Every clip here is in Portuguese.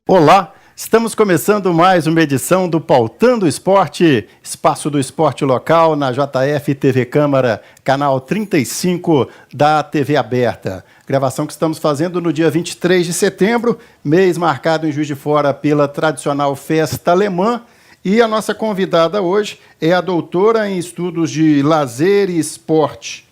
Olá, estamos começando mais uma edição do Pautando o Esporte, espaço do esporte local na JF TV Câmara, canal 35 da TV Aberta. Gravação que estamos fazendo no dia 23 de setembro, mês marcado em Juiz de Fora pela tradicional festa alemã. E a nossa convidada hoje é a doutora em estudos de lazer e esporte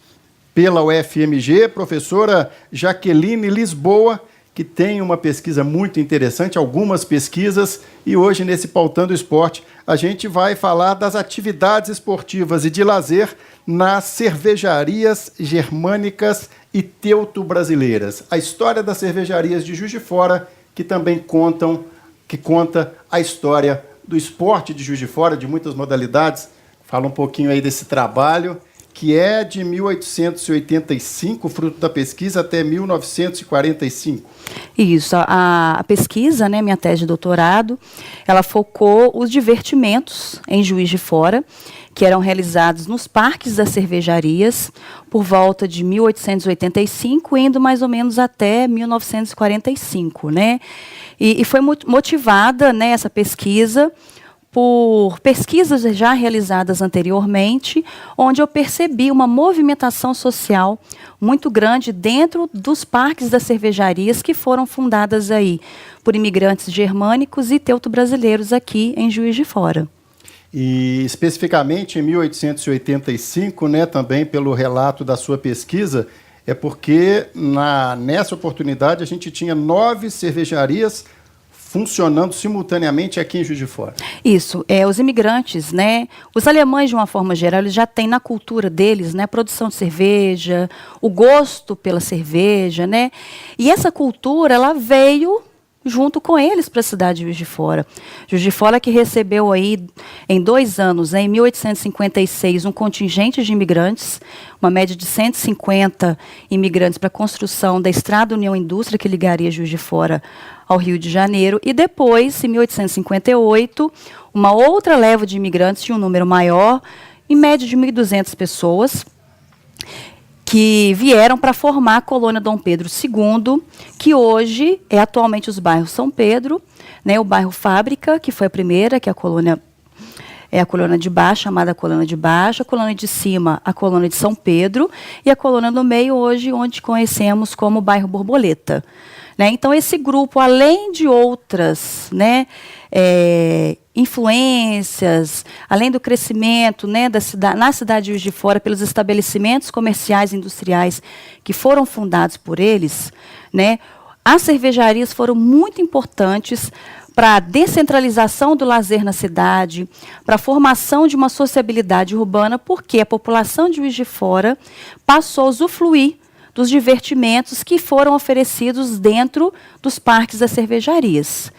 pela UFMG, professora Jaqueline Lisboa, que tem uma pesquisa muito interessante, algumas pesquisas, e hoje nesse Pautando Esporte a gente vai falar das atividades esportivas e de lazer nas cervejarias germânicas e teuto-brasileiras. A história das cervejarias de Juiz de Fora, que também conta a história do esporte de Juiz de Fora, de muitas modalidades. Fala um pouquinho aí desse trabalho, que é de 1885, fruto da pesquisa, até 1945. Isso, a pesquisa, né, minha tese de doutorado, ela focou os divertimentos em Juiz de Fora, que eram realizados nos parques das cervejarias por volta de 1885, indo mais ou menos até 1945, né? E foi motivada, né, essa pesquisa por pesquisas já realizadas anteriormente, onde eu percebi uma movimentação social muito grande dentro dos parques das cervejarias que foram fundadas aí por imigrantes germânicos e teuto-brasileiros aqui em Juiz de Fora. E especificamente em 1885, né, também pelo relato da sua pesquisa, é porque nessa oportunidade a gente tinha 9 cervejarias funcionando simultaneamente aqui em Juiz de Fora. Isso, os imigrantes, né, os alemães de uma forma geral, eles já têm na cultura deles, né, a produção de cerveja, o gosto pela cerveja, né, e essa cultura, ela veio junto com eles para a cidade de Juiz de Fora. Juiz de Fora que recebeu aí, em 2 anos, em 1856, um contingente de imigrantes, uma média de 150 imigrantes para a construção da Estrada União Indústria, que ligaria Juiz de Fora ao Rio de Janeiro, e depois, em 1858, uma outra leva de imigrantes, de um número maior, em média de 1.200 pessoas, que vieram para formar a colônia Dom Pedro II, que hoje é atualmente os bairros São Pedro, né, o bairro Fábrica, que foi a primeira, que é a colônia de baixo, chamada colônia de baixo, a colônia de cima, a colônia de São Pedro, e a colônia do meio, hoje, onde conhecemos como bairro Borboleta. Né? Então, esse grupo, além de outras, né, influências, além do crescimento, né, na cidade de Juiz de Fora, pelos estabelecimentos comerciais e industriais que foram fundados por eles, né, as cervejarias foram muito importantes para a descentralização do lazer na cidade, para a formação de uma sociabilidade urbana, porque a população de Juiz de Fora passou a usufruir dos divertimentos que foram oferecidos dentro dos parques das cervejarias.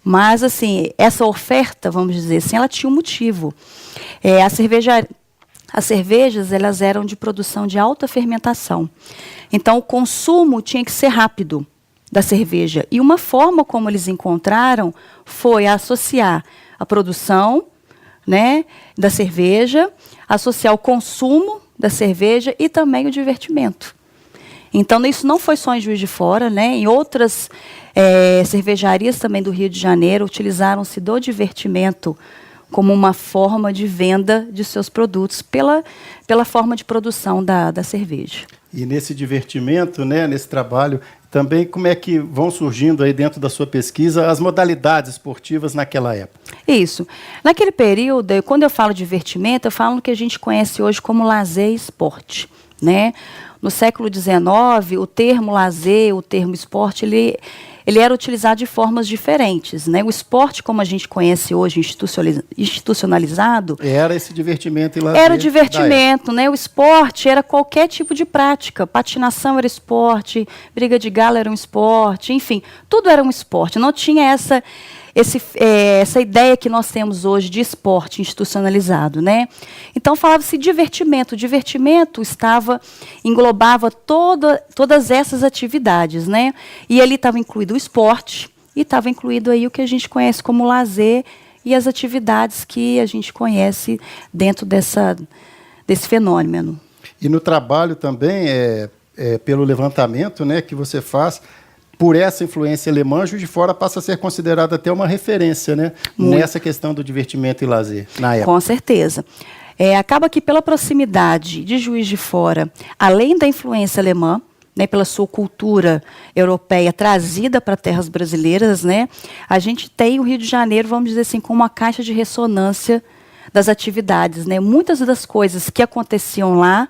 Mas, assim, essa oferta, vamos dizer assim, ela tinha um motivo. As cervejas, elas eram de produção de alta fermentação. Então, o consumo tinha que ser rápido da cerveja. E uma forma como eles encontraram foi associar a produção, né, da cerveja, associar o consumo da cerveja e também o divertimento. Então, isso não foi só em Juiz de Fora, né? Em outras cervejarias também do Rio de Janeiro, utilizaram-se do divertimento como uma forma de venda de seus produtos, pela forma de produção da cerveja. E nesse divertimento, né, nesse trabalho, também como é que vão surgindo aí dentro da sua pesquisa as modalidades esportivas naquela época? Isso. Naquele período, quando eu falo de divertimento, eu falo o que a gente conhece hoje como lazer e esporte, né? No século XIX, o termo lazer, o termo esporte, ele era utilizado de formas diferentes, né? O esporte, como a gente conhece hoje, institucionalizado... Era esse divertimento e lazer. Era o divertimento, né? O esporte era qualquer tipo de prática. Patinação era esporte, briga de galo era um esporte, enfim, tudo era um esporte. Não tinha essa ideia que nós temos hoje de esporte institucionalizado, né? Então, falava-se divertimento. O divertimento englobava todas essas atividades, né? E ali estava incluído o esporte e estava incluído aí o que a gente conhece como lazer e as atividades que a gente conhece dentro desse fenômeno. E no trabalho também, pelo levantamento, né, que você faz, por essa influência alemã, Juiz de Fora passa a ser considerada até uma referência, né? Nessa questão do divertimento e lazer, na época. Com certeza. Acaba que pela proximidade de Juiz de Fora, além da influência alemã, né, pela sua cultura europeia trazida para terras brasileiras, né, a gente tem o Rio de Janeiro, vamos dizer assim, como uma caixa de ressonância das atividades, né? Muitas das coisas que aconteciam lá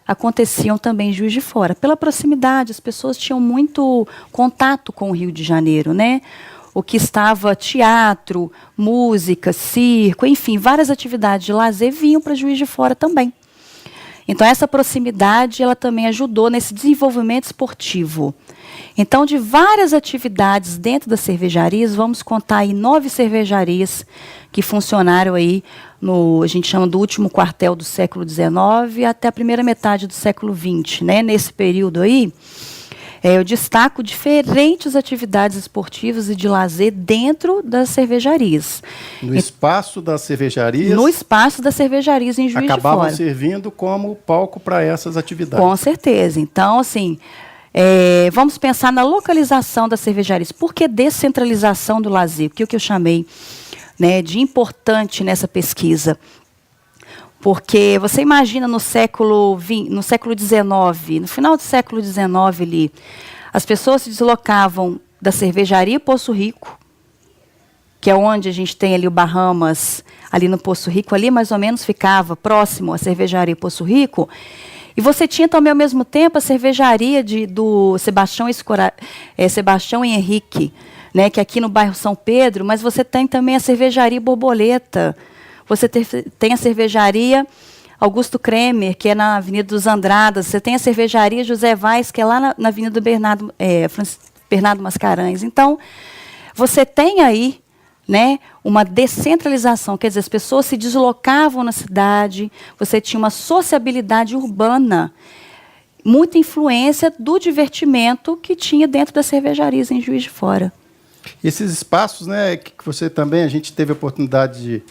aconteciam também em Juiz de Fora. Pela proximidade, as pessoas tinham muito contato com o Rio de Janeiro, né? O que estava teatro, música, circo, enfim, várias atividades de lazer vinham para Juiz de Fora também. Então, essa proximidade, ela também ajudou nesse desenvolvimento esportivo. Então, de várias atividades dentro das cervejarias, vamos contar aí 9 cervejarias que funcionaram aí a gente chama do último quartel do século XIX até a primeira metade do século XX, né? Nesse período aí, eu destaco diferentes atividades esportivas e de lazer dentro das cervejarias. No espaço das cervejarias? No espaço das cervejarias em Juiz de Fora. Acabavam servindo como palco para essas atividades. Com certeza. Então, assim, vamos pensar na localização das cervejarias. Por que descentralização do lazer? O que eu chamei, né, de importante nessa pesquisa? Porque você imagina no século XIX, no final do século XIX ali, as pessoas se deslocavam da cervejaria Poço Rico, que é onde a gente tem ali o Bahamas, ali no Poço Rico, ali mais ou menos ficava próximo à cervejaria Poço Rico, e você tinha também ao mesmo tempo a cervejaria do Sebastião e Henrique, né, que é aqui no bairro São Pedro, mas você tem também a cervejaria Borboleta, você tem a cervejaria Augusto Kremer, que é na Avenida dos Andradas, você tem a cervejaria José Vaz, que é lá na Avenida Bernardo Mascarenhas. Então, você tem aí, né, uma descentralização, quer dizer, as pessoas se deslocavam na cidade, você tinha uma sociabilidade urbana, muita influência do divertimento que tinha dentro das cervejarias em Juiz de Fora. Esses espaços, né, que você também, a gente teve a oportunidade de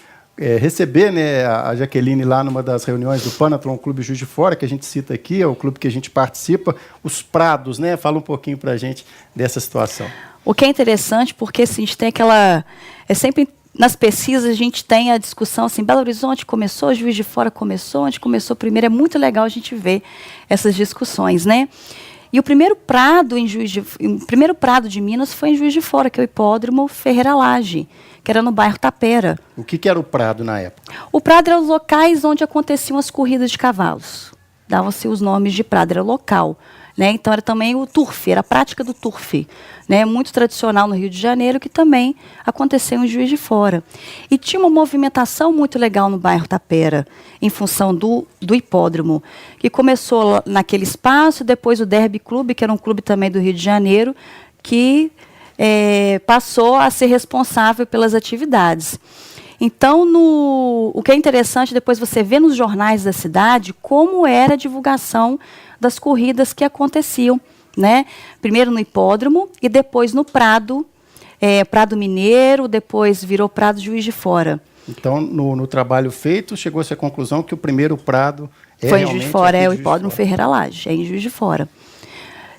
receber, né, a Jaqueline lá numa das reuniões do Panathlon Clube Juiz de Fora, que a gente cita aqui, é o clube que a gente participa, os Prados, né? Fala um pouquinho para a gente dessa situação. O que é interessante, porque assim, a gente tem aquela... sempre nas pesquisas a gente tem a discussão assim, Belo Horizonte começou, Juiz de Fora começou, onde começou primeiro, é muito legal a gente ver essas discussões, né? E o primeiro prado de Minas foi em Juiz de Fora, que é o hipódromo Ferreira Lage, que era no bairro Tapera. O que era o Prado na época? O Prado era os locais onde aconteciam as corridas de cavalos. Davam-se os nomes de Prado, era local. Né? Então, era também o turf, era a prática do turf. Né? Muito tradicional no Rio de Janeiro, que também aconteceu em Juiz de Fora. E tinha uma movimentação muito legal no bairro Tapera, em função do hipódromo, que começou naquele espaço, depois o Derby Clube, que era um clube também do Rio de Janeiro, que passou a ser responsável pelas atividades. Então, o que é interessante, depois você vê nos jornais da cidade como era a divulgação das corridas que aconteciam, né? Primeiro no hipódromo e depois no Prado, Prado Mineiro, depois virou Prado Juiz de Fora. Então, no trabalho feito, chegou-se à conclusão que o primeiro Prado foi em Juiz de Fora, o hipódromo Ferreira Lage, é em Juiz de Fora.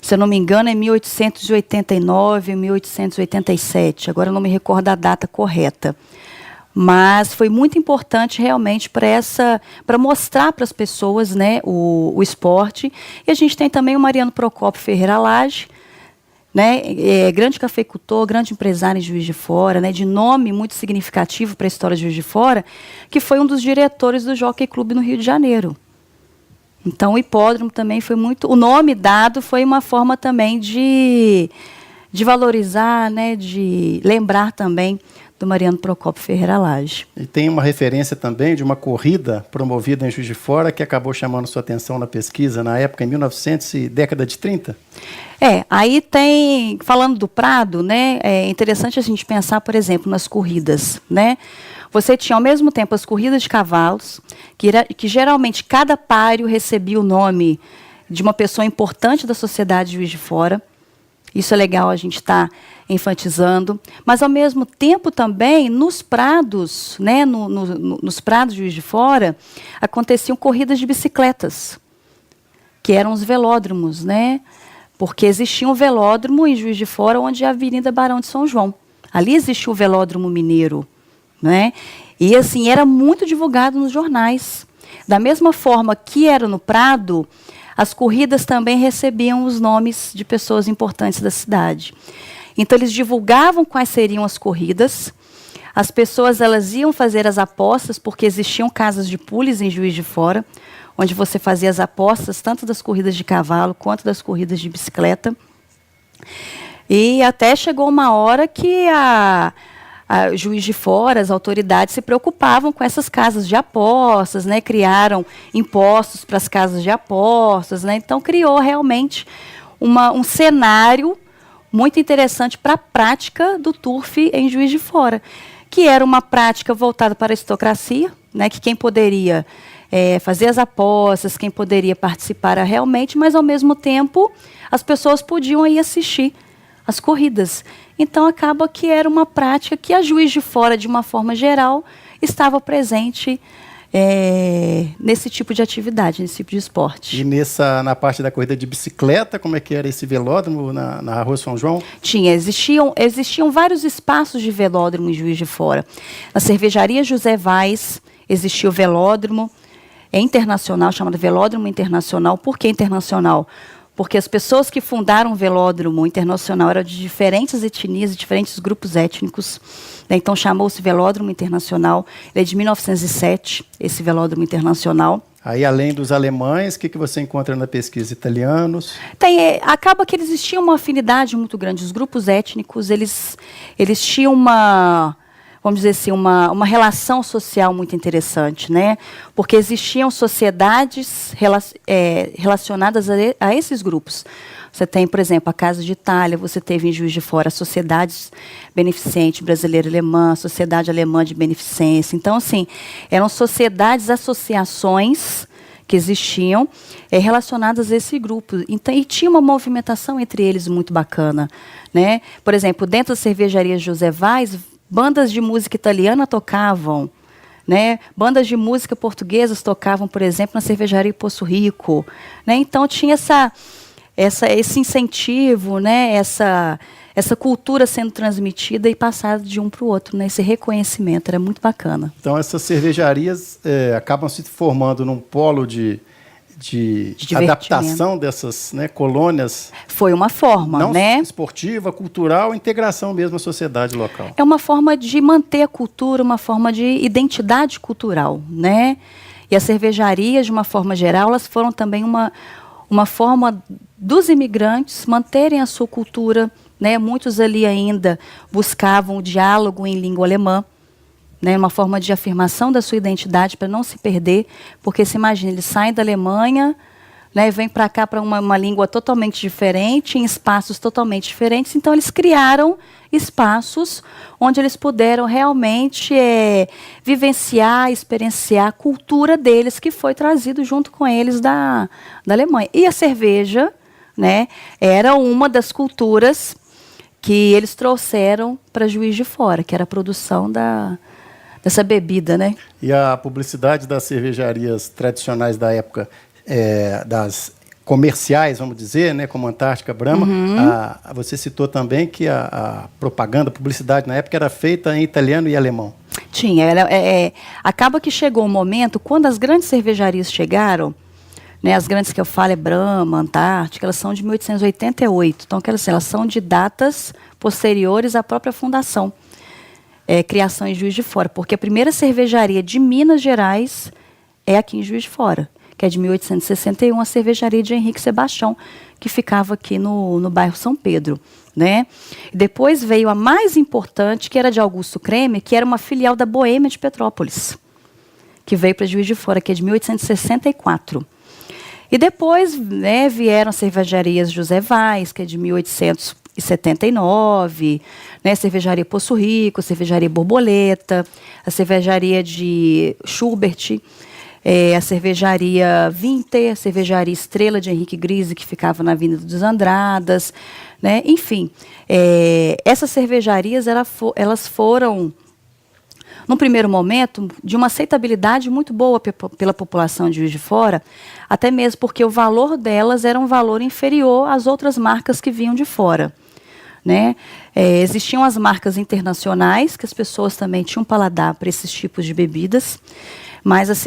Se eu não me engano, é 1889, 1887. Agora eu não me recordo a data correta. Mas foi muito importante realmente para mostrar para as pessoas, né, o esporte. E a gente tem também o Mariano Procópio Ferreira Lage, né, grande cafeicultor, grande empresário em Juiz de Fora, né, de nome muito significativo para a história de Juiz de Fora, que foi um dos diretores do Jockey Club no Rio de Janeiro. Então, o hipódromo também foi muito... O nome dado foi uma forma também de valorizar, né, de lembrar também do Mariano Procópio Ferreira Lage. E tem uma referência também de uma corrida promovida em Juiz de Fora que acabou chamando sua atenção na pesquisa na época, em 1900 e década de 30? Aí tem... Falando do Prado, né, é interessante a gente pensar, por exemplo, nas corridas, né? Você tinha, ao mesmo tempo, as corridas de cavalos, que geralmente cada páreo recebia o nome de uma pessoa importante da sociedade de Juiz de Fora. Isso é legal a gente estar enfatizando. Mas, ao mesmo tempo, também, nos prados, né, nos prados de Juiz de Fora, aconteciam corridas de bicicletas, que eram os velódromos, né? porque existia um velódromo em Juiz de Fora, onde é a Avenida Barão de São João. Ali existia o velódromo mineiro, né? E assim, era muito divulgado nos jornais. Da mesma forma que era no Prado, as corridas também recebiam os nomes de pessoas importantes da cidade. Então, eles divulgavam quais seriam as corridas. As pessoas elas iam fazer as apostas, porque existiam casas de pules em Juiz de Fora, onde você fazia as apostas, tanto das corridas de cavalo, quanto das corridas de bicicleta. E até chegou uma hora que a Juiz de Fora, as autoridades se preocupavam com essas casas de apostas, né? Criaram impostos para as casas de apostas, né? Então, criou realmente um cenário muito interessante para a prática do turf em Juiz de Fora, que era uma prática voltada para a aristocracia, né? Que quem poderia fazer as apostas, quem poderia participar realmente, mas, ao mesmo tempo, as pessoas podiam ir assistir as corridas. Então, acaba que era uma prática que a Juiz de Fora, de uma forma geral, estava presente nesse tipo de atividade, nesse tipo de esporte. E na parte da corrida de bicicleta, como é que era esse velódromo na Rua São João? Existiam vários espaços de velódromo em Juiz de Fora. Na cervejaria José Vaz existia o velódromo internacional, chamado Velódromo Internacional. Por que internacional? Porque as pessoas que fundaram o Velódromo Internacional eram de diferentes etnias, de diferentes grupos étnicos. Né? Então, chamou-se Velódromo Internacional. Ele é de 1907, esse Velódromo Internacional. Aí, além dos alemães, o que você encontra na pesquisa? Italianos? Acaba que eles tinham uma afinidade muito grande. Os grupos étnicos, eles tinham vamos dizer assim, uma relação social muito interessante, né? Porque existiam sociedades relacionadas a esses grupos. Você tem, por exemplo, a Casa de Itália, você teve em Juiz de Fora a Sociedade Beneficente Brasileira Alemã, a Sociedade Alemã de Beneficência. Então, assim, eram sociedades, associações que existiam relacionadas a esse grupo. Então, e tinha uma movimentação entre eles muito bacana, né? Por exemplo, dentro da cervejaria José Vaz, bandas de música italiana tocavam, né? Bandas de música portuguesas tocavam, por exemplo, na cervejaria Poço Rico, né? Então tinha esse incentivo, né? Essa cultura sendo transmitida e passada de um para o outro, né? Esse reconhecimento era muito bacana. Então essas cervejarias acabam se formando num polo de adaptação dessas, né, colônias. Foi uma forma, não, né? Esportiva, cultural, integração mesmo à sociedade local. É uma forma de manter a cultura, uma forma de identidade cultural, né? E as cervejarias, de uma forma geral, elas foram também uma forma dos imigrantes manterem a sua cultura, né? Muitos ali ainda buscavam o diálogo em língua alemã, né, uma forma de afirmação da sua identidade para não se perder, porque se imagina, eles saem da Alemanha, né, vêm para cá para uma língua totalmente diferente, em espaços totalmente diferentes, então eles criaram espaços onde eles puderam realmente vivenciar, experienciar a cultura deles, que foi trazido junto com eles da Alemanha. E a cerveja, né, era uma das culturas que eles trouxeram para Juiz de Fora, que era a produção dessa bebida, né? E a publicidade das cervejarias tradicionais da época, das comerciais, vamos dizer, né, como Antártica, Brahma, você citou também que a propaganda, a publicidade na época era feita em italiano e alemão. Tinha. Acaba que chegou um momento, quando as grandes cervejarias chegaram, né, as grandes que eu falo Brahma, Antártica, elas são de 1888. Então, elas são de datas posteriores à própria fundação. Criação em Juiz de Fora, porque a primeira cervejaria de Minas Gerais é aqui em Juiz de Fora, que é de 1861, a cervejaria de Henrique Sebastião, que ficava aqui no bairro São Pedro, né? Depois veio a mais importante, que era de Augusto Kremer, que era uma filial da Boêmia de Petrópolis, que veio para Juiz de Fora, que é de 1864. E depois, né, vieram as cervejarias José Vaz, que é de 1879, né, cervejaria Poço Rico, cervejaria Borboleta, a cervejaria de Schubert, a cervejaria Winter, a cervejaria Estrela de Henrique Grise, que ficava na Avenida dos Andradas, né? Enfim, essas cervejarias elas foram num primeiro momento, de uma aceitabilidade muito boa pela população de Juiz de Fora, até mesmo porque o valor delas era um valor inferior às outras marcas que vinham de fora. Né? Existiam as marcas internacionais, que as pessoas também tinham paladar para esses tipos de bebidas, mas as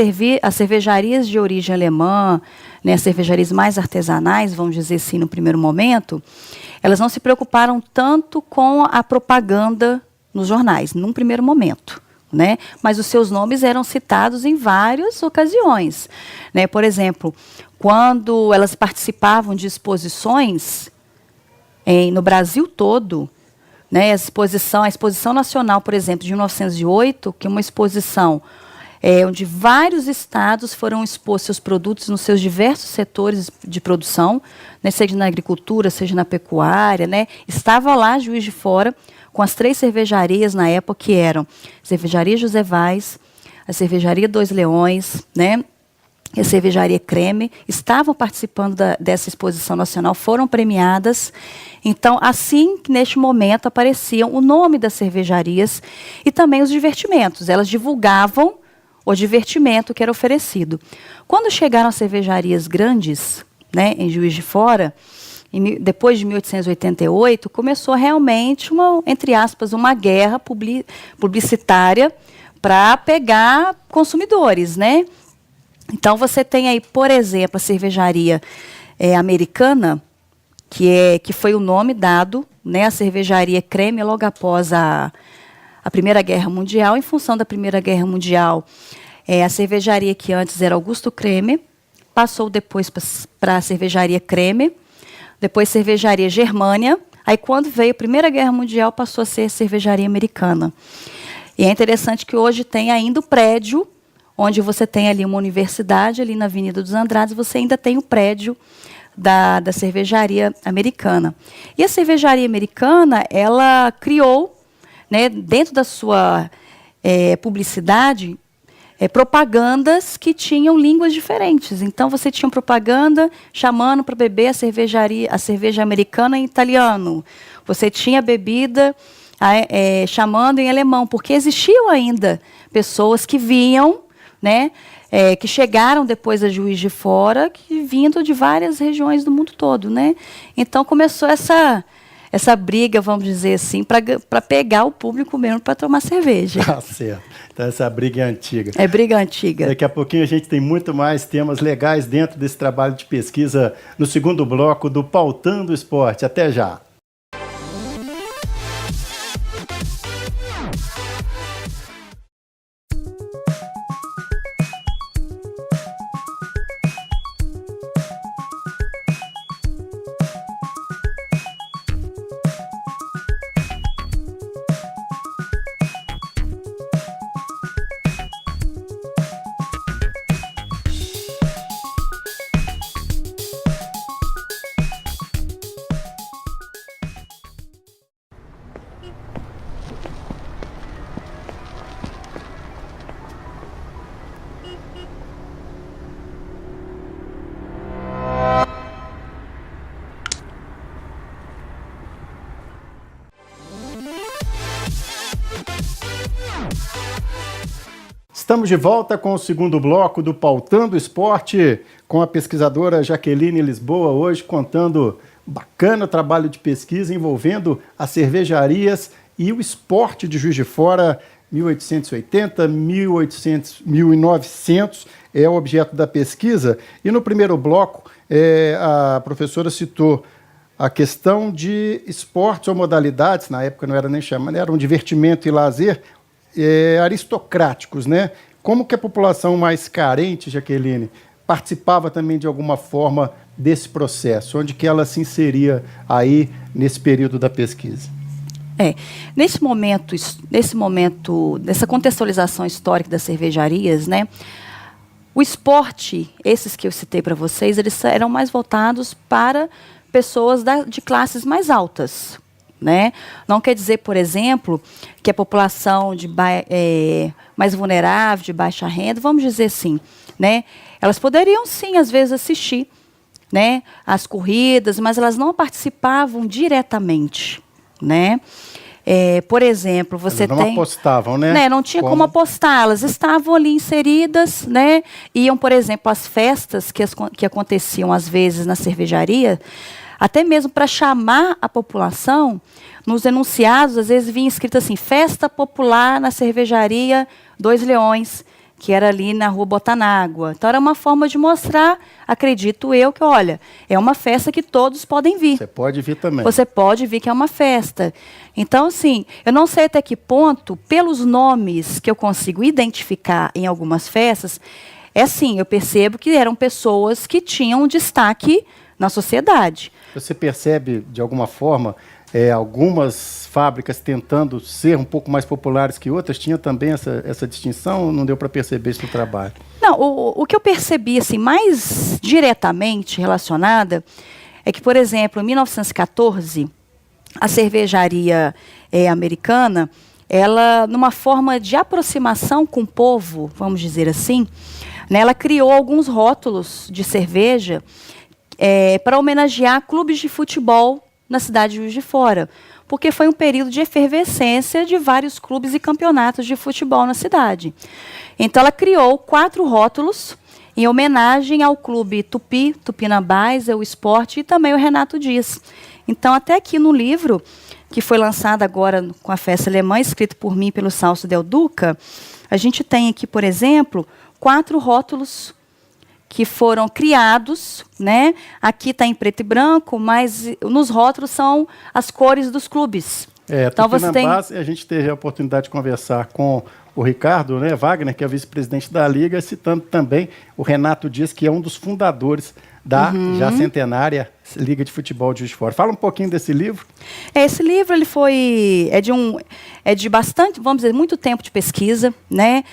cervejarias de origem alemã, né, as cervejarias mais artesanais, vamos dizer assim, no primeiro momento, elas não se preocuparam tanto com a propaganda nos jornais, num primeiro momento. Né? Mas os seus nomes eram citados em várias ocasiões. Né? Por exemplo, quando elas participavam de exposições no Brasil todo, né, a exposição nacional, por exemplo, de 1908, que é uma exposição onde vários estados foram expor seus produtos nos seus diversos setores de produção, né, seja na agricultura, seja na pecuária, né, estava lá Juiz de Fora com as 3 cervejarias na época, que eram a Cervejaria José Vaz, a Cervejaria Dois Leões, né, e a Cervejaria Creme, estavam participando dessa exposição nacional, foram premiadas. Então, assim que neste momento apareciam o nome das cervejarias e também os divertimentos. Elas divulgavam o divertimento que era oferecido. Quando chegaram as cervejarias grandes, né, em Juiz de Fora, depois de 1888, começou realmente entre aspas, uma guerra publicitária para pegar consumidores, né? Então, você tem aí, por exemplo, a cervejaria americana, que foi o nome dado, né, a cervejaria Creme, logo após a Primeira Guerra Mundial. Em função da Primeira Guerra Mundial, a cervejaria que antes era Augusto Creme, passou depois para a cervejaria Creme, depois cervejaria Germânia, aí quando veio a Primeira Guerra Mundial, passou a ser cervejaria americana. E é interessante que hoje tem ainda o prédio, onde você tem ali uma universidade, ali na Avenida dos Andrades, você ainda tem o prédio da cervejaria americana. E a cervejaria americana, ela criou, né, dentro da sua publicidade, propagandas que tinham línguas diferentes. Então, você tinha propaganda chamando para beber a cerveja americana em italiano. Você tinha bebida chamando em alemão, porque existiam ainda pessoas que vinham, né, que chegaram depois a Juiz de Fora, que vindo de várias regiões do mundo todo, né? Então começou essa briga, vamos dizer assim, para pegar o público mesmo para tomar cerveja. Tá certo. Então essa briga é antiga. É briga antiga. Daqui a pouquinho a gente tem muito mais temas legais dentro desse trabalho de pesquisa no segundo bloco do Pautando o Esporte. Até já. Estamos de volta com o segundo bloco do Pautando Esporte, com a pesquisadora Jaqueline Lisboa, hoje contando um bacana trabalho de pesquisa envolvendo as cervejarias e o esporte de Juiz de Fora, 1880, 1900 é o objeto da pesquisa. E no primeiro bloco, a professora citou a questão de esportes ou modalidades, na época não era nem chamado, era um divertimento e lazer, aristocráticos, né? Como que a população mais carente, Jaqueline, participava também de alguma forma desse processo? Onde que ela se inseria aí nesse período da pesquisa? Nesse momento, nessa contextualização histórica das cervejarias, né? O esporte, esses que eu citei para vocês, eles eram mais voltados para pessoas de classes mais altas. Né? Não quer dizer, por exemplo, que a população mais vulnerável, de baixa renda, vamos dizer assim, né? Elas poderiam sim, às vezes, assistir, né, as corridas, mas elas não participavam diretamente. Né? Por exemplo, você Elas não apostavam, né? Não tinha como apostar, elas estavam ali inseridas, né? Iam, por exemplo, às festas que aconteciam às vezes na cervejaria, até mesmo para chamar a população, nos enunciados, às vezes vinha escrito assim, Festa Popular na Cervejaria Dois Leões, que era ali na Rua Botanágua. Então, era uma forma de mostrar, acredito eu, que, olha, é uma festa que todos podem vir. Você pode vir também. Você pode vir que é uma festa. Então, assim, eu não sei até que ponto, pelos nomes que eu consigo identificar em algumas festas, eu percebo que eram pessoas que tinham destaque na sociedade. Você percebe, de alguma forma, algumas fábricas tentando ser um pouco mais populares que outras? Tinha também essa distinção ou não deu para perceber isso no trabalho? Não, o que eu percebi assim, mais diretamente relacionada é que, por exemplo, em 1914, a cervejaria americana, ela, numa forma de aproximação com o povo, vamos dizer assim, né, ela criou alguns rótulos de cerveja para homenagear clubes de futebol na cidade de Juiz de Fora, porque foi um período de efervescência de vários clubes e campeonatos de futebol na cidade. Então, ela criou 4 rótulos em homenagem ao clube Tupi, Tupinambás, o Esporte e também o Renato Dias. Então, até aqui no livro, que foi lançado agora com a Festa Alemã, escrito por mim pelo Salso Del Duca, a gente tem aqui, por exemplo, 4 rótulos que foram criados, né? Aqui está em preto e branco, mas nos rótulos são as cores dos clubes. Então você tem... A gente teve a oportunidade de conversar com o Ricardo, né, Wagner, que é vice-presidente da Liga, citando também o Renato Dias, que é um dos fundadores da já centenária Liga de Futebol de Juiz de Fora. Fala um pouquinho desse livro. Esse livro ele é de bastante, vamos dizer, muito tempo de pesquisa, né?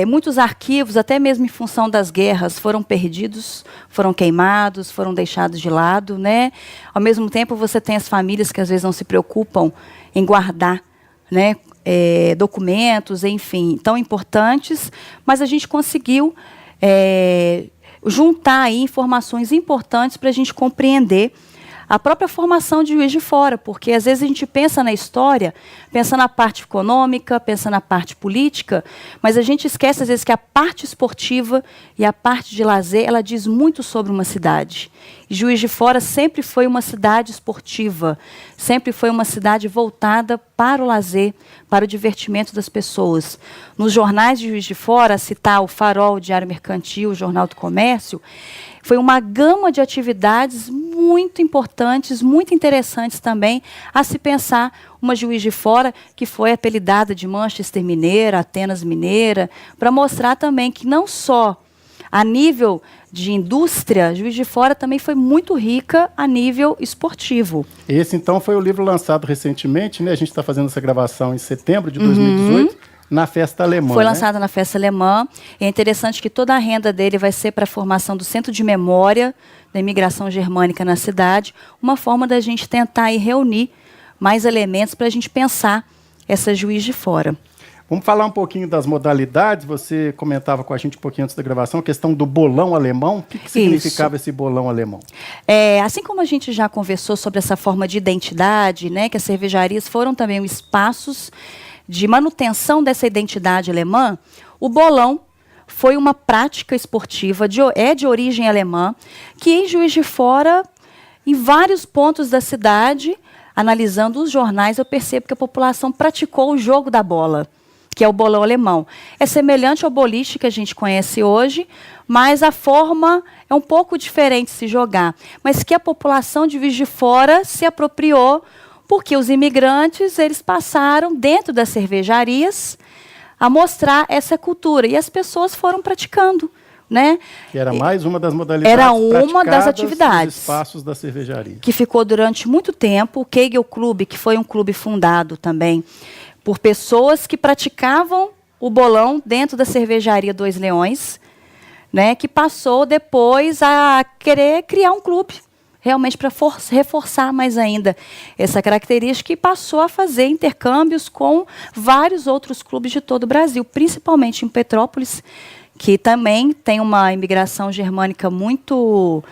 Muitos arquivos, até mesmo em função das guerras, foram perdidos, foram queimados, foram deixados de lado, né? Ao mesmo tempo, você tem as famílias que às vezes não se preocupam em guardar, né, documentos, enfim, tão importantes, mas a gente conseguiu juntar aí informações importantes para a gente compreender a própria formação de Juiz de Fora, porque às vezes a gente pensa na história, pensa na parte econômica, pensa na parte política, mas a gente esquece às vezes que a parte esportiva e a parte de lazer, ela diz muito sobre uma cidade. E Juiz de Fora sempre foi uma cidade esportiva, sempre foi uma cidade voltada para o lazer, para o divertimento das pessoas. Nos jornais de Juiz de Fora, citar o Farol, o Diário Mercantil, o Jornal do Comércio, foi uma gama de atividades muito importantes, muito interessantes também, a se pensar uma Juiz de Fora que foi apelidada de Manchester Mineira, Atenas Mineira, para mostrar também que não só a nível de indústria, Juiz de Fora também foi muito rica a nível esportivo. Esse, então, foi o livro lançado recentemente, né? A gente está fazendo essa gravação em setembro de 2018. Na Festa Alemã. Foi lançado na Festa Alemã. É interessante que toda a renda dele vai ser para a formação do Centro de Memória da Imigração Germânica na cidade, uma forma da gente tentar aí reunir mais elementos para a gente pensar essa Juiz de Fora. Vamos falar um pouquinho das modalidades. Você comentava com a gente um pouquinho antes da gravação a questão do bolão alemão. O que significava esse bolão alemão? Assim como a gente já conversou sobre essa forma de identidade, né, que as cervejarias foram também espaços de manutenção dessa identidade alemã, o bolão foi uma prática esportiva de origem alemã, que em Juiz de Fora, em vários pontos da cidade, analisando os jornais, eu percebo que a população praticou o jogo da bola, que é o bolão alemão. É semelhante ao boliche que a gente conhece hoje, mas a forma é um pouco diferente de se jogar. Mas que a população de Juiz de Fora se apropriou, porque os imigrantes eles passaram dentro das cervejarias a mostrar essa cultura. E as pessoas foram praticando, né? Que era mais uma das modalidades. Era uma das atividades. Nos espaços da cervejaria. Que ficou durante muito tempo. O Kegel Clube, que foi um clube fundado também por pessoas que praticavam o bolão dentro da cervejaria Dois Leões, né? Que passou depois a querer criar um clube, realmente para reforçar mais ainda essa característica, e passou a fazer intercâmbios com vários outros clubes de todo o Brasil, principalmente em Petrópolis, que também tem uma imigração germânica muito,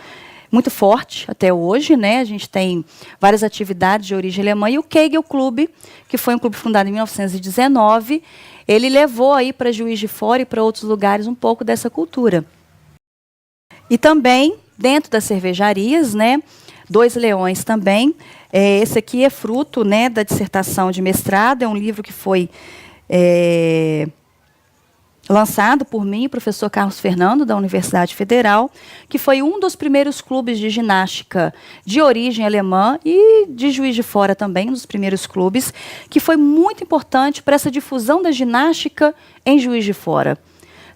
muito forte até hoje, né? A gente tem várias atividades de origem alemã. E o Kegel Clube, que foi um clube fundado em 1919, ele levou aí para Juiz de Fora e para outros lugares um pouco dessa cultura. E também, dentro das cervejarias, né? Dois Leões também. Esse aqui é fruto, né, da dissertação de mestrado, é um livro que foi lançado por mim, professor Carlos Fernando, da Universidade Federal, que foi um dos primeiros clubes de ginástica de origem alemã e de Juiz de Fora também, um dos primeiros clubes, que foi muito importante para essa difusão da ginástica em Juiz de Fora.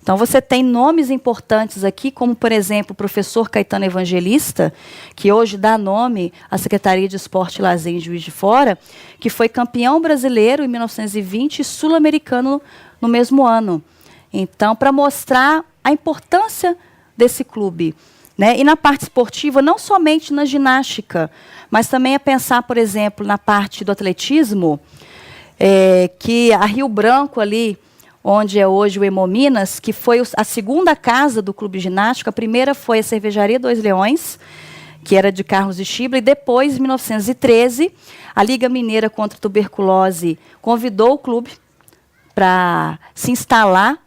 Então, você tem nomes importantes aqui, como, por exemplo, o professor Caetano Evangelista, que hoje dá nome à Secretaria de Esporte e Lazer em Juiz de Fora, que foi campeão brasileiro em 1920 e sul-americano no mesmo ano. Então, para mostrar a importância desse clube. Né? E na parte esportiva, não somente na ginástica, mas também a pensar, por exemplo, na parte do atletismo, que a Rio Branco ali, onde é hoje o Hemominas, que foi a segunda casa do clube ginástico. A primeira foi a Cervejaria Dois Leões, que era de Carlos Schibler, e depois, em 1913, a Liga Mineira contra a Tuberculose convidou o clube para se instalar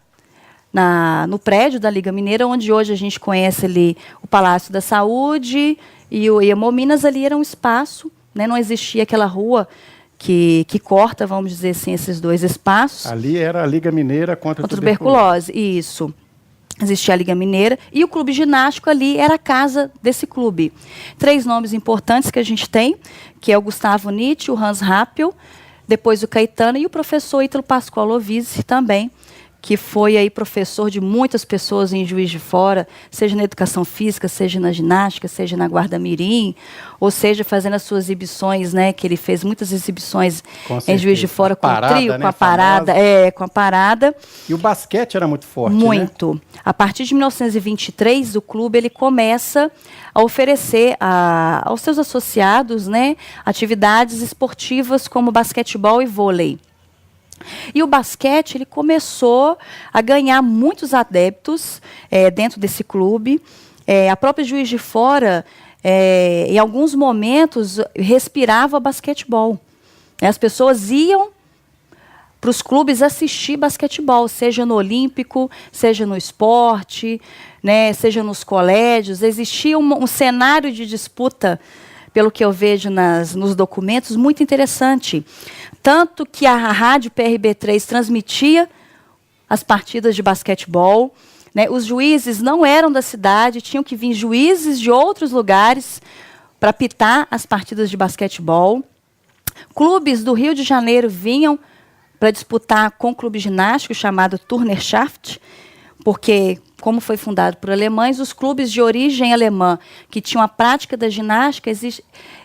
no prédio da Liga Mineira, onde hoje a gente conhece ali o Palácio da Saúde e o Hemominas. Ali era um espaço, né, não existia aquela rua que corta, vamos dizer assim, esses dois espaços. Ali era a Liga Mineira contra a tuberculose. Isso. Existia a Liga Mineira e o clube ginástico ali era a casa desse clube. 3 nomes importantes que a gente tem, que é o Gustavo Nietzsche, o Hans Rappel, depois o Caetano e o professor Ítalo Pascoal Lovisi também, que foi aí professor de muitas pessoas em Juiz de Fora, seja na educação física, seja na ginástica, seja na guarda-mirim, ou seja, fazendo as suas exibições, né, que ele fez muitas exibições em Juiz de Fora com o trio, né, com a parada, com a parada. E o basquete era muito forte, muito. Né? A partir de 1923, o clube ele começa a oferecer aos seus associados, né, atividades esportivas como basquetebol e vôlei. E o basquete ele começou a ganhar muitos adeptos dentro desse clube. A própria Juiz de Fora, em alguns momentos, respirava basquetebol. As pessoas iam para os clubes assistir basquetebol, seja no Olímpico, seja no esporte, né, seja nos colégios. Existia um cenário de disputa, pelo que eu vejo nos documentos, muito interessante. Tanto que a rádio PRB3 transmitia as partidas de basquetebol. Né? Os juízes não eram da cidade, tinham que vir juízes de outros lugares para apitar as partidas de basquetebol. Clubes do Rio de Janeiro vinham para disputar com o clube ginástico chamado Turnerschaft, porque, como foi fundado por alemães, os clubes de origem alemã que tinham a prática da ginástica,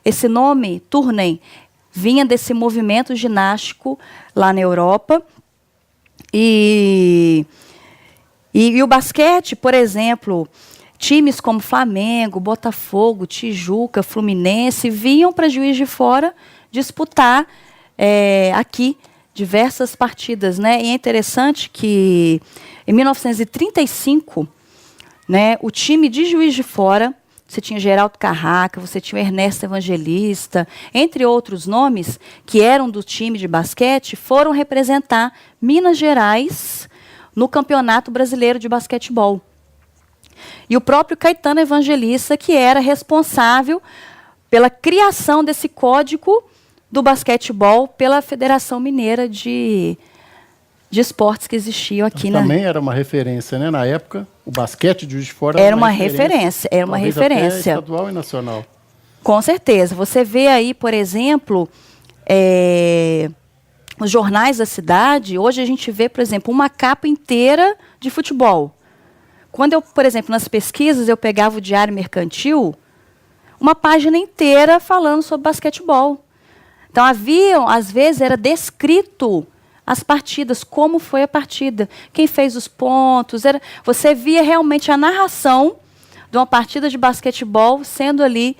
esse nome, Turnen, vinha desse movimento ginástico lá na Europa. E o basquete, por exemplo, times como Flamengo, Botafogo, Tijuca, Fluminense, vinham para Juiz de Fora disputar aqui diversas partidas. Né? E é interessante que, em 1935, né, o time de Juiz de Fora, você tinha Geraldo Carraca, você tinha Ernesto Evangelista, entre outros nomes, que eram do time de basquete, foram representar Minas Gerais no Campeonato Brasileiro de Basquetebol. E o próprio Caetano Evangelista, que era responsável pela criação desse código do basquetebol pela Federação Mineira de esportes que existiam aqui. Também era uma referência, né? Na época, o basquete de Juiz de Fora era uma referência. Era uma referência. Até estadual e nacional. Com certeza. Você vê aí, por exemplo, os jornais da cidade. Hoje a gente vê, por exemplo, uma capa inteira de futebol. Quando eu, por exemplo, nas pesquisas, eu pegava o Diário Mercantil, uma página inteira falando sobre basquetebol. Então, às vezes, era descrito as partidas, como foi a partida, quem fez os pontos. Você via realmente a narração de uma partida de basquetebol sendo ali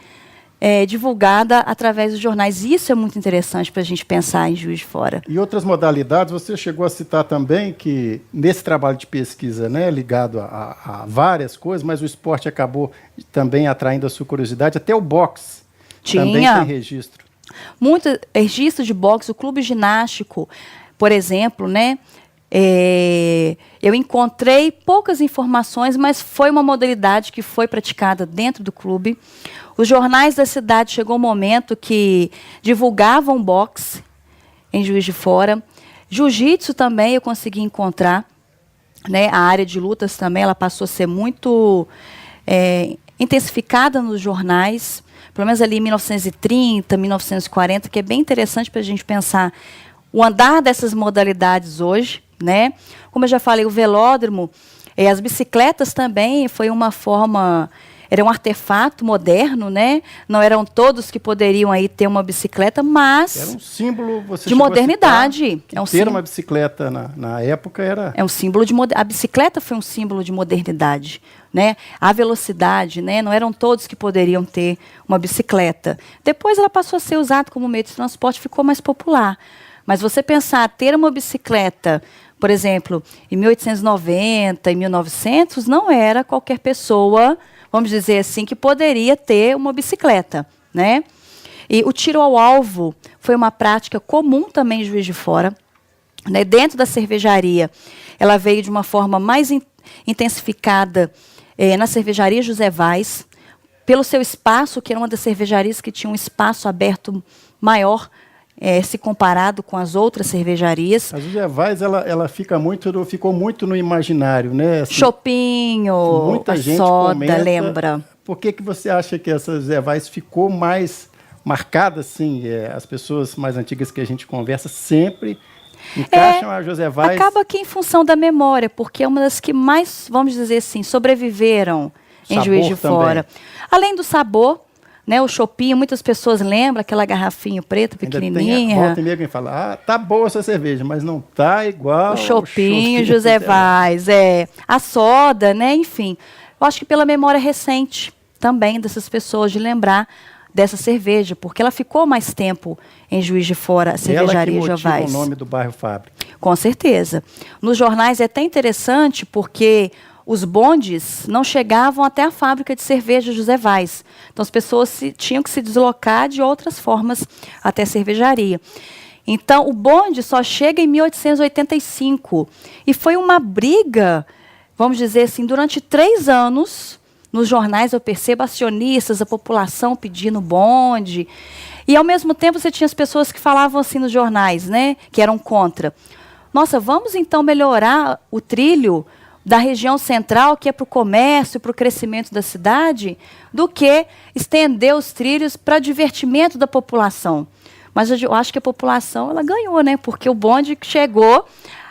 divulgada através dos jornais. Isso é muito interessante para a gente pensar em Juiz de Fora. E outras modalidades, você chegou a citar também que nesse trabalho de pesquisa, né, ligado a várias coisas, mas o esporte acabou também atraindo a sua curiosidade, até o boxe também tem registro. Muito registro de boxe, o clube ginástico, por exemplo, né? Eu encontrei poucas informações, mas foi uma modalidade que foi praticada dentro do clube. Os jornais da cidade chegou um momento que divulgavam boxe em Juiz de Fora. Jiu-jitsu também eu consegui encontrar, né? A área de lutas também ela passou a ser muito intensificada nos jornais, pelo menos ali em 1930, 1940, que é bem interessante para a gente pensar o andar dessas modalidades hoje, né? Como eu já falei, o velódromo, as bicicletas também foi uma forma, era um artefato moderno, né? Não eram todos que poderiam aí ter uma bicicleta, mas era um símbolo de modernidade. Ter uma bicicleta na época era... É um símbolo de a bicicleta foi um símbolo de modernidade, né? A velocidade, né? Não eram todos que poderiam ter uma bicicleta. Depois ela passou a ser usada como meio de transporte, ficou mais popular. Mas você pensar ter uma bicicleta, por exemplo, em 1890, em 1900, não era qualquer pessoa, vamos dizer assim, que poderia ter uma bicicleta, né? E o tiro ao alvo foi uma prática comum também em Juiz de Fora, né? Dentro da cervejaria, ela veio de uma forma mais intensificada na cervejaria José Vaz, pelo seu espaço, que era uma das cervejarias que tinha um espaço aberto maior, se comparado com as outras cervejarias. A José Vaz, ela ficou muito no imaginário, né? Assim, Chopinho, muita gente soda, comenta, lembra? Por que você acha que essa José Vaz ficou mais marcada, assim? As pessoas mais antigas que a gente conversa sempre encaixam a José Vaz. Acaba aqui em função da memória, porque é uma das que mais, vamos dizer assim, sobreviveram em Juiz de Fora. Além do sabor, né, o chopinho, muitas pessoas lembram aquela garrafinha preta, pequenininha. Volta e meia quem fala, tá boa essa cerveja, mas não tá igual o chopinho José Vaz, a soda, né, enfim. Eu acho que pela memória recente também dessas pessoas de lembrar dessa cerveja, porque ela ficou mais tempo em Juiz de Fora, a cervejaria José Vaz. O nome do bairro Fábrica. Com certeza. Nos jornais é até interessante porque os bondes não chegavam até a fábrica de cerveja José Vaz. Então, as pessoas tinham que se deslocar de outras formas até a cervejaria. Então, o bonde só chega em 1885. E foi uma briga, vamos dizer assim, durante 3 anos. Nos jornais eu percebo acionistas, a população pedindo bonde. E, ao mesmo tempo, você tinha as pessoas que falavam assim nos jornais, né, que eram contra. Nossa, vamos então melhorar o trilho da região central, que é para o comércio, para o crescimento da cidade, do que estender os trilhos para divertimento da população. Mas eu acho que a população ela ganhou, né? Porque o bonde chegou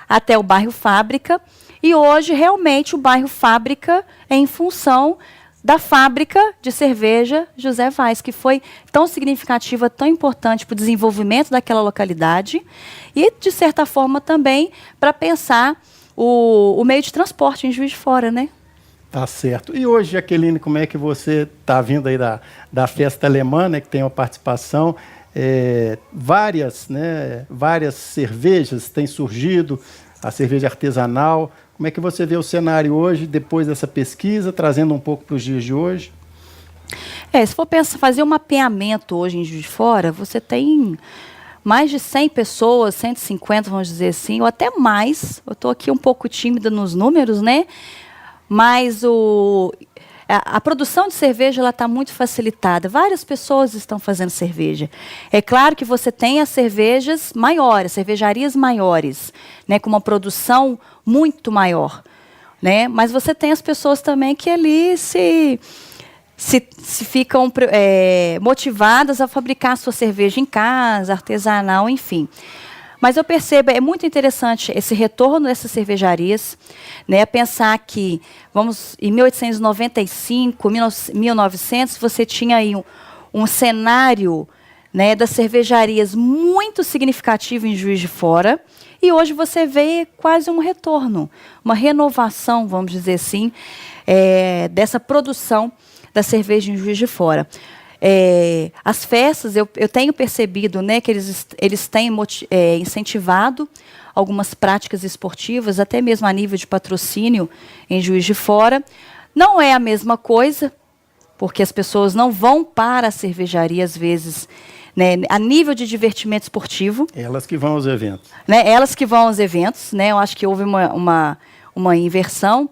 até o bairro Fábrica e hoje realmente o bairro Fábrica é em função da fábrica de cerveja José Vaz, que foi tão significativa, tão importante para o desenvolvimento daquela localidade e, de certa forma, também para pensar o meio de transporte em Juiz de Fora, né? Tá certo. E hoje, Jaqueline, como é que você está vindo aí da festa alemã, né, que tem uma participação, várias cervejas têm surgido, a cerveja artesanal. Como é que você vê o cenário hoje, depois dessa pesquisa, trazendo um pouco para os dias de hoje? Se for fazer um mapeamento hoje em Juiz de Fora, você tem mais de 100 pessoas, 150, vamos dizer assim, ou até mais. Eu estou aqui um pouco tímida nos números, né? Mas a produção de cerveja está muito facilitada. Várias pessoas estão fazendo cerveja. É claro que você tem as cervejas maiores, cervejarias maiores, né, com uma produção muito maior, né? Mas você tem as pessoas também que ali se ficam motivadas a fabricar a sua cerveja em casa, artesanal, enfim. Mas eu percebo, é muito interessante esse retorno dessas cervejarias, né? Pensar que, em 1895, 1900, você tinha aí um cenário, né, das cervejarias muito significativo em Juiz de Fora, e hoje você vê quase um retorno, uma renovação, vamos dizer assim, dessa produção da cerveja em Juiz de Fora. As festas, eu tenho percebido, né, que eles têm incentivado algumas práticas esportivas, até mesmo a nível de patrocínio em Juiz de Fora. Não é a mesma coisa, porque as pessoas não vão para a cervejaria, às vezes, né, a nível de divertimento esportivo. Elas que vão aos eventos. Né, elas que vão aos eventos, né, eu acho que houve uma inversão,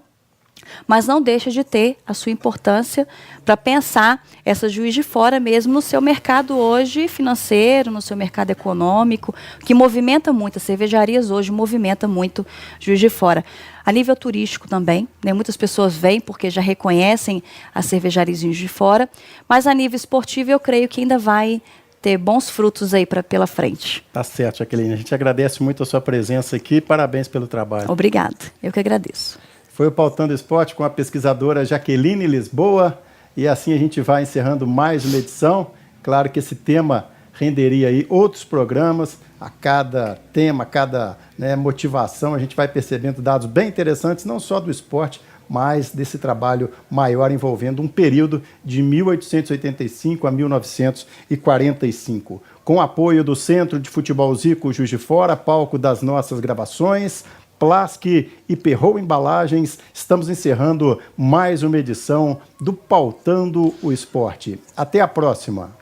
mas não deixa de ter a sua importância para pensar essa Juiz de Fora mesmo no seu mercado hoje financeiro, no seu mercado econômico, que movimenta muito, as cervejarias hoje movimentam muito Juiz de Fora. A nível turístico também, né, muitas pessoas vêm porque já reconhecem as cervejarias em Juiz de Fora, mas a nível esportivo eu creio que ainda vai ter bons frutos aí pela frente. Tá certo, Jaqueline. A gente agradece muito a sua presença aqui. Parabéns pelo trabalho. Obrigada. Eu que agradeço. Foi o Pautando Esporte com a pesquisadora Jaqueline Lisboa. E assim a gente vai encerrando mais uma edição. Claro que esse tema renderia aí outros programas. A cada tema, a cada motivação, a gente vai percebendo dados bem interessantes, não só do esporte, mas desse trabalho maior envolvendo um período de 1885 a 1945. Com apoio do Centro de Futebol Zico Juiz de Fora, palco das nossas gravações, Plask e Perrou Embalagens, estamos encerrando mais uma edição do Pautando o Esporte. Até a próxima!